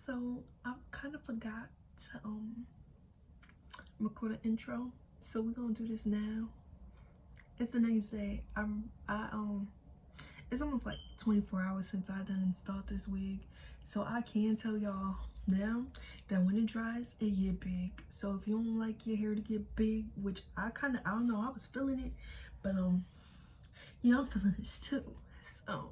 So I kind of forgot to record an intro, so we're gonna do this now. It's the next day. It's almost like 24 hours since I done installed this wig, so I can tell y'all now that when it dries, it get big. So if you don't like your hair to get big, which I don't know, I was feeling it, but you know, I'm feeling this too. So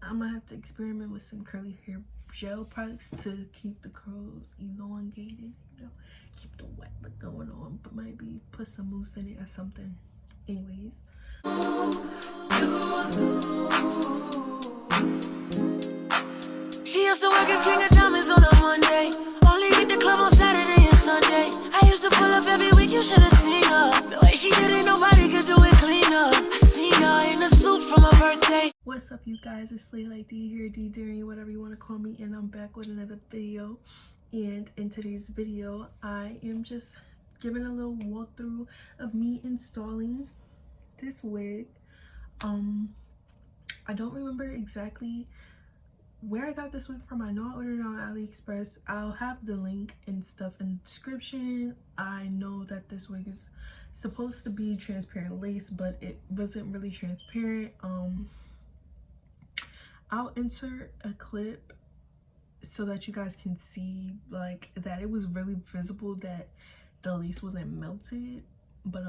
I'm gonna have to experiment with some curly hair gel products to keep the curls elongated, you know, keep the wet look going on, but maybe put some mousse in it or something. Anyways, she used to work at King of Diamonds on a Monday, only hit the club on Saturday and Sunday. I used to pull up every week, you should have seen her. The way she did it, nobody could do it cleaner. I seen her in a suit from her birthday. what's up, you guys? It's Slay Like D here, D Dairy, whatever you want to call me, and I'm back with another video. And in today's video, I am just giving a little walkthrough of me installing this wig. I don't remember exactly where I got this wig from. I know I ordered it on AliExpress. I'll have the link and stuff in the description. I know that this wig is supposed to be transparent lace, but it wasn't really transparent. I'll insert a clip so that you guys can see like that it was really visible that the lace wasn't melted. But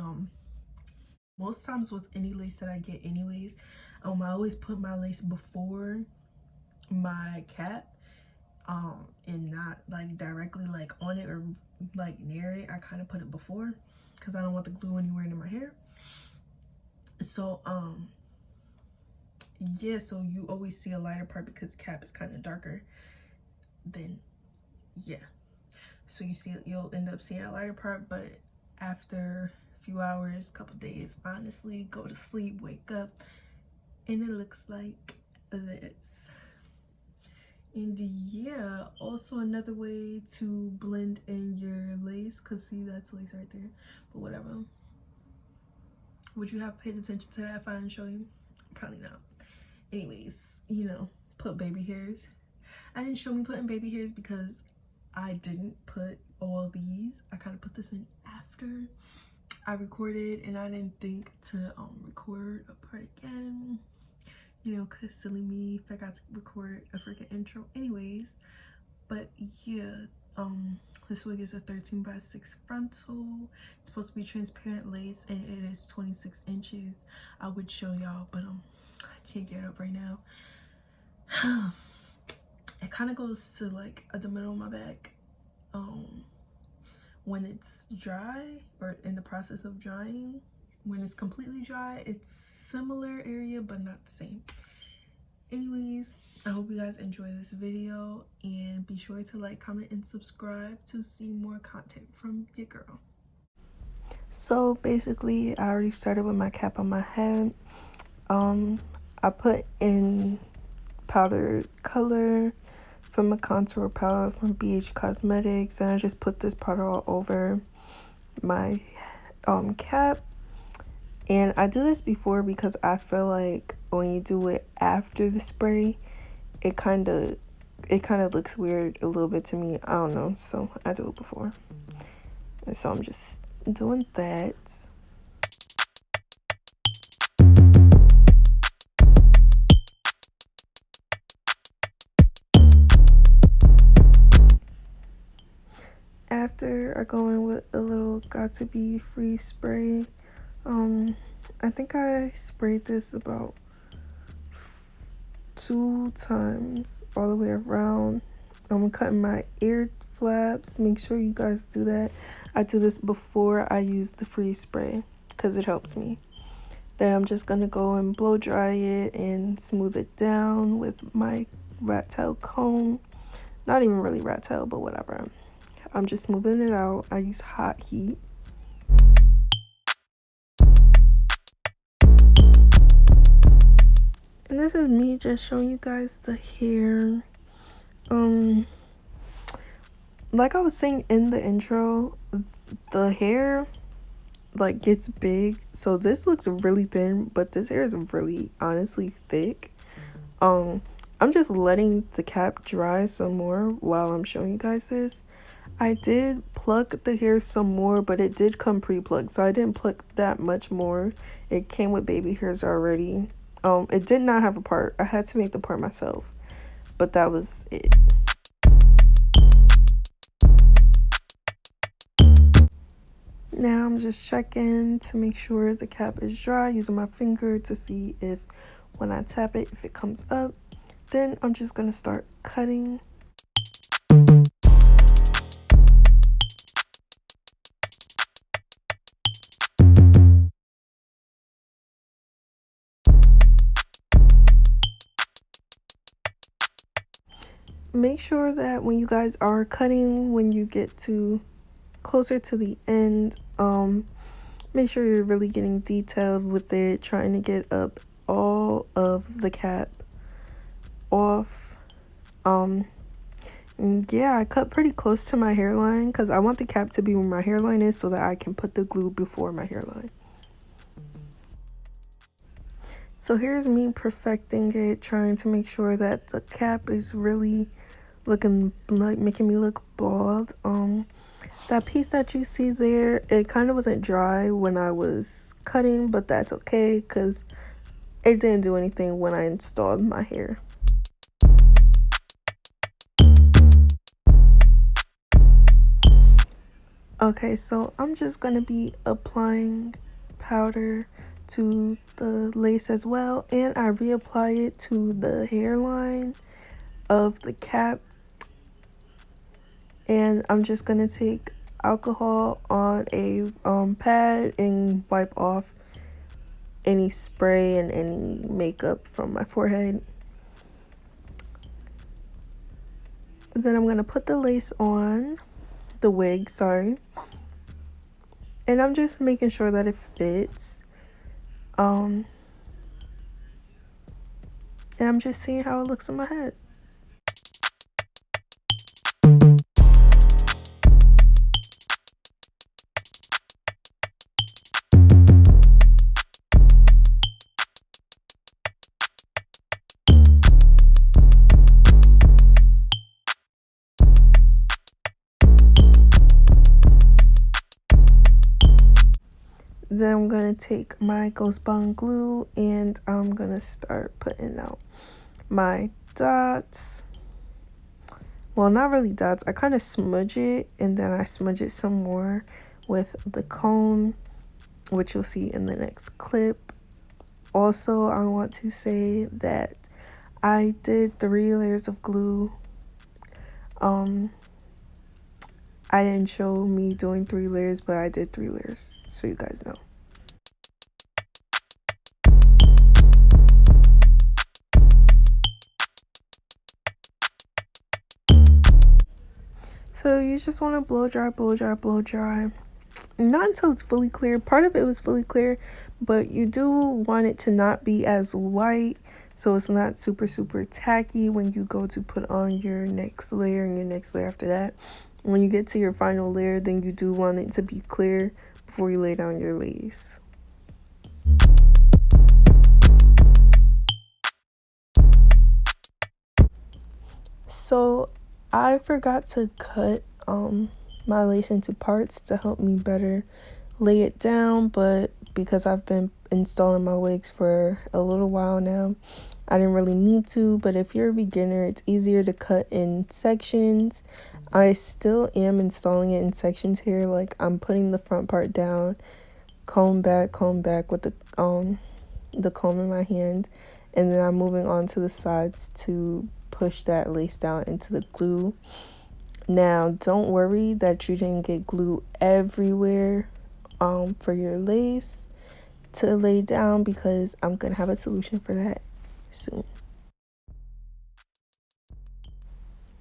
most times with any lace that I get anyways, I always put my lace before my cap, and not like directly like on it or like near it. I kind of put it before because I don't want the glue anywhere near my hair. So yeah, so you always see a lighter part because cap is kind of darker than, yeah, so you'll end up seeing a lighter part. But after a few hours, couple days, honestly, go to sleep, wake up, and it looks like this. And yeah, also another way to blend in your lace, because see, that's lace right there, but whatever. Would you have paid attention to that if I didn't show you? Probably not. Anyways, you know, put baby hairs. I didn't show me putting baby hairs because I didn't put all these. I kind of put this in after I recorded, and I didn't think to record a part again, you know, because silly me, forgot to record a freaking intro anyways. But yeah, this wig is a 13x6 frontal. It's supposed to be transparent lace, and it is 26 inches. I would show y'all, but I can't get up right now. It kind of goes to like at the middle of my back when it's dry or in the process of drying. When it's completely dry, it's similar area but not the same. Anyways, I hope you guys enjoy this video, and be sure to like, comment, and subscribe to see more content from your girl. So basically, I already started with my cap on my head. I put in powdered color from a contour palette from BH Cosmetics, and I just put this powder all over my cap. And I do this before because I feel like when you do it after the spray, it kind of looks weird a little bit to me. I don't know, so I do it before. And so I'm just doing that. After I go in with a little Got To Be Free spray. I think I sprayed this about 2 times all the way around. I'm cutting my ear flaps. Make sure you guys do that. I do this before I use the free spray because it helps me. Then I'm just gonna go and blow dry it and smooth it down with my rat tail comb. Not even really rat tail, but whatever. I'm just smoothing it out. I use hot heat. And this is me just showing you guys the hair. Like I was saying in the intro, the hair like gets big. So this looks really thin, but this hair is really honestly thick. I'm just letting the cap dry some more while I'm showing you guys this. I did pluck the hair some more, but it did come pre-plucked, so I didn't pluck that much more. It came with baby hairs already. It did not have a part. I had to make the part myself, but that was it. Now I'm just checking to make sure the cap is dry, using my finger to see if when I tap it, if it comes up. Then I'm just gonna start cutting. Make sure that when you guys are cutting, when you get to closer to the end, make sure you're really getting detailed with it, trying to get up all of the cap off. And yeah, I cut pretty close to my hairline because I want the cap to be where my hairline is so that I can put the glue before my hairline. So here's me perfecting it, trying to make sure that the cap is really looking like making me look bald. That piece that you see there, it kind of wasn't dry when I was cutting, but that's okay because it didn't do anything when I installed my hair. Okay, so I'm just gonna be applying powder to the lace as well, and I reapply it to the hairline of the cap. And I'm just gonna take alcohol on a pad and wipe off any spray and any makeup from my forehead. And then I'm gonna put the lace on, the wig, sorry, and I'm just making sure that it fits. And I'm just seeing how it looks in my head. Then I'm gonna take my Ghost Bond glue and I'm gonna start putting out my dots. Well, not really dots. I kind of smudge it and then I smudge it some more with the comb, which you'll see in the next clip. Also, I want to say that I did 3 layers of glue. I didn't show me doing 3 layers, but I did 3 layers, so you guys know. So you just want to blow dry, blow dry, blow dry. Not until it's fully clear. Part of it was fully clear, but you do want it to not be as white, so it's not super tacky when you go to put on your next layer and your next layer after that. When you get to your final layer, then you do want it to be clear before you lay down your lace. So I forgot to cut my lace into parts to help me better lay it down, but because I've been installing my wigs for a little while now, I didn't really need to. But if you're a beginner, it's easier to cut in sections. I still am installing it in sections here. Like, I'm putting the front part down, comb back with the comb in my hand, and then I'm moving on to the sides to push that lace down into the glue. Now, don't worry that you didn't get glue everywhere for your lace to lay down, because I'm gonna have a solution for that soon.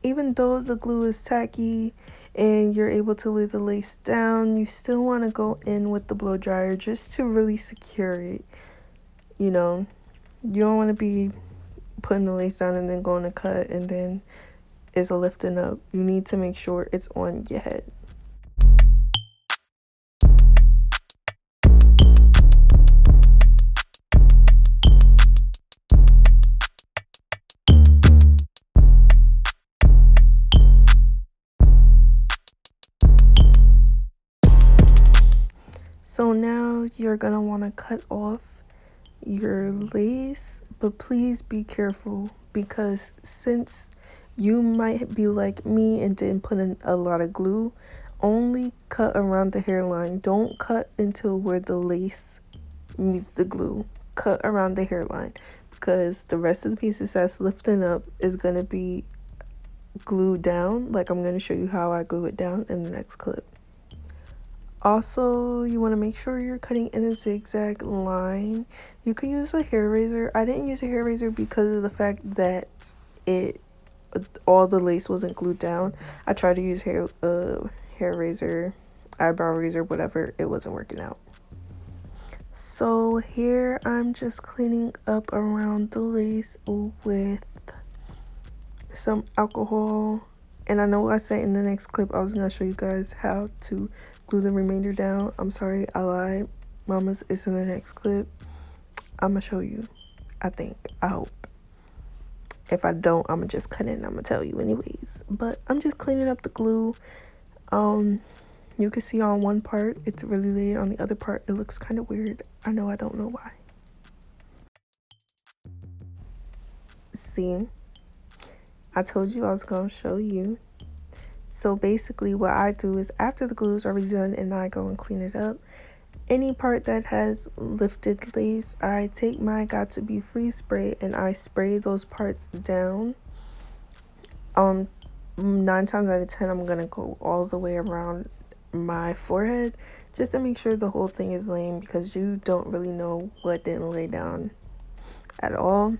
Even though the glue is tacky and you're able to lay the lace down, you still want to go in with the blow dryer just to really secure it. You know, you don't want to be putting the lace down and then going to cut and then it's lifting up. You need to make sure it's on your head. So now you're gonna want to cut off your lace, but please be careful, because since you might be like me and didn't put in a lot of glue, only cut around the hairline. Don't cut until where the lace meets the glue. Cut around the hairline, because the rest of the pieces that's lifting up is going to be glued down. Like, I'm going to show you how I glue it down in the next clip. Also, you want to make sure you're cutting in a zigzag line. You could use a hair razor. I didn't use a hair razor because of the fact that all the lace wasn't glued down. I tried to use hair razor, eyebrow razor, whatever. It wasn't working out. So here I'm just cleaning up around the lace with some alcohol. And I know I said in the next clip I was going to show you guys how to glue the remainder down. I'm sorry, I lied. Mama's is in the next clip. I'm going to show you, I think. I hope. If I don't, I'm going to just cut it and I'm going to tell you anyways. But I'm just cleaning up the glue. You can see on one part it's really laid, on the other part it looks kind of weird. I know, I don't know why. See, I told you I was going to show you. So basically what I do is, after the glue is already done and I go and clean it up, any part that has lifted lace, I take my Got To Be Free spray and I spray those parts down. 9 times out of 10 I'm gonna go all the way around my forehead just to make sure the whole thing is laying, because you don't really know what didn't lay down at all.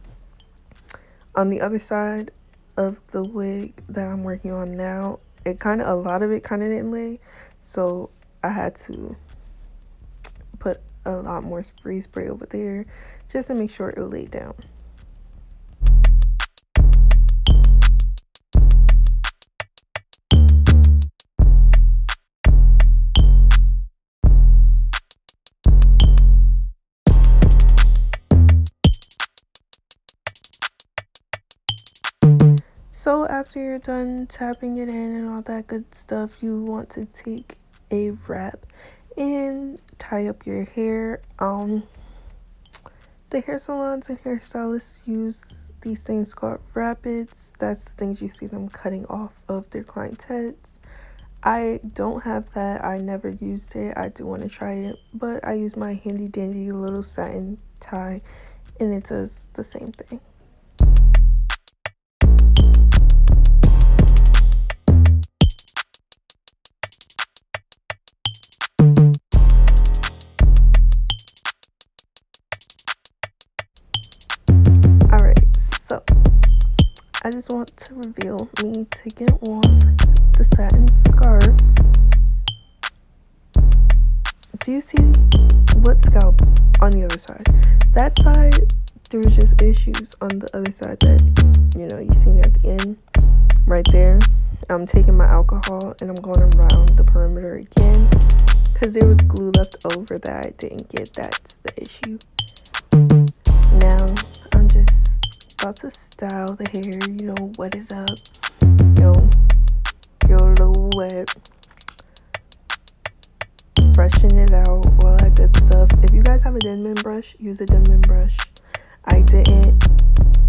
On the other side of the wig that I'm working on now, a lot of it kind of didn't lay, so I had to put a lot more free spray over there just to make sure it laid down. So after you're done tapping it in and all that good stuff, you want to take a wrap and tie up your hair. The hair salons and hairstylists use these things called rapids. That's the things you see them cutting off of their clients' heads. I don't have that. I never used it. I do want to try it, but I use my handy dandy little satin tie and it does the same thing. I just want to reveal me taking off the satin scarf. Do you see what scalp on the other side? That side, there was just issues. On the other side that, you seen at the end, right there. I'm taking my alcohol and I'm going around the perimeter again because there was glue left over that I didn't get. That's the issue. Now, I'm just about to style the hair, wet it up, get a little wet, brushing it out, all that good stuff. If you guys have a Denman brush, use a Denman brush. I didn't.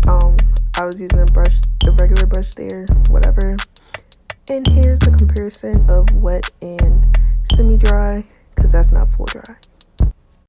I was using a regular brush there, whatever. And here's the comparison of wet and semi-dry, because that's not full dry.